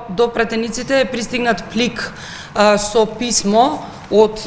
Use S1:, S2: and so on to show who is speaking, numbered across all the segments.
S1: до пратениците е пристигнат плик со писмо од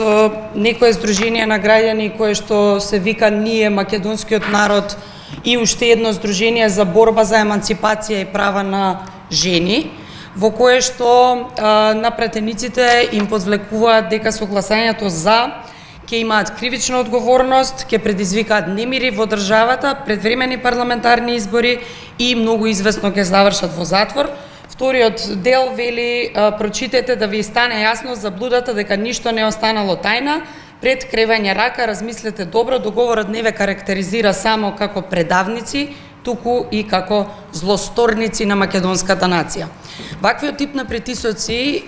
S1: некое здружение на граѓани кое што се вика Ние македонскиот народ и уште едно здружение за борба за еманципација и права на жени, во кое што на пратениците им подвлекуваат дека со гласањето за ќе имаат кривична одговорност, ќе предизвикаат немири во државата, предвремени парламентарни избори и многу известно ќе завршат во затвор. Вториот дел вели: прочитете да ви стане јасно заблудата дека ништо не останало тајна. Пред кревање рака размислете добро, договорот не ве карактеризира само како предавници, туку и како злосторници на македонската нација. Ваквиот тип на притисоци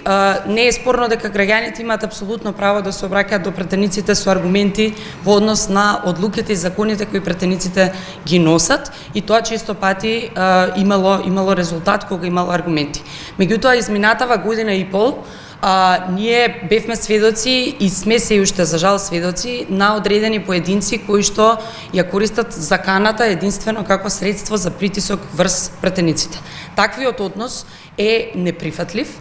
S1: не е спорно дека граѓаните имаат апсолутно право да се обраќаат до пратениците со аргументи во однос на одлуките и законите кои пратениците ги носат, и тоа често пати имало резултат кога имало аргументи. Меѓутоа, изминатава година и пол ние бевме сведоци и сме се уште за жал сведоци на одредени поединци кои што ја користат заканата единствено како средство за притисок врз пратениците. Таквиот однос е неприфатлив.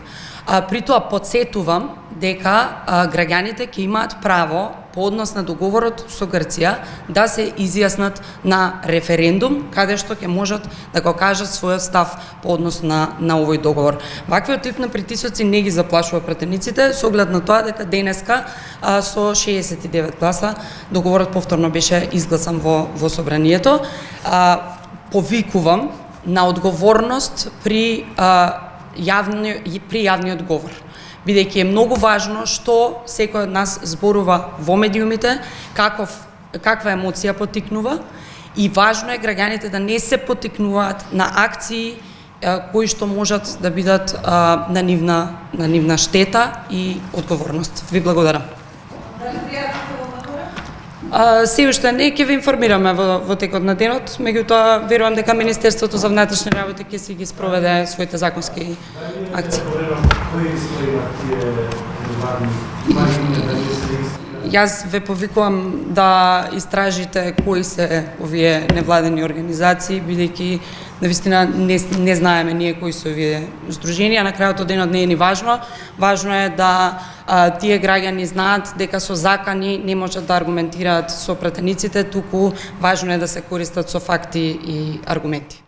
S1: При тоа подсетувам дека граѓаните ќе имаат право по однос на договорот со Грција да се изјаснат на референдум, каде што ќе можат да го кажат својот став по однос на овој договор. Ваквиот тип на притисоци не ги заплашува пратениците, со оглед на тоа дека денеска со 69 гласа договорот повторно беше изгласан во собранието. Повикувам на одговорност при јавниот говор, бидејќи е многу важно што секој од нас зборува во медиумите, каква емоција поттикнува, и важно е граѓаните да не се поттикнуваат на акции кои што можат да бидат на нивна штета и одговорност. Ви благодарам. Се уште не, ќе ве информираме во текот на денот, меѓутоа верувам дека Министерството за внатрешни работи ќе си ги спроведе своите законски акции. Јас ве повикувам да истражите кои се овие невладени организации, бидејќи навистина не знаеме ние кои се овие здруженија. На крајот од денот не е ни важно. Важно е да тие граѓани знаат дека со закани не можат да аргументираат со пратениците, туку важно е да се користат со факти и аргументи.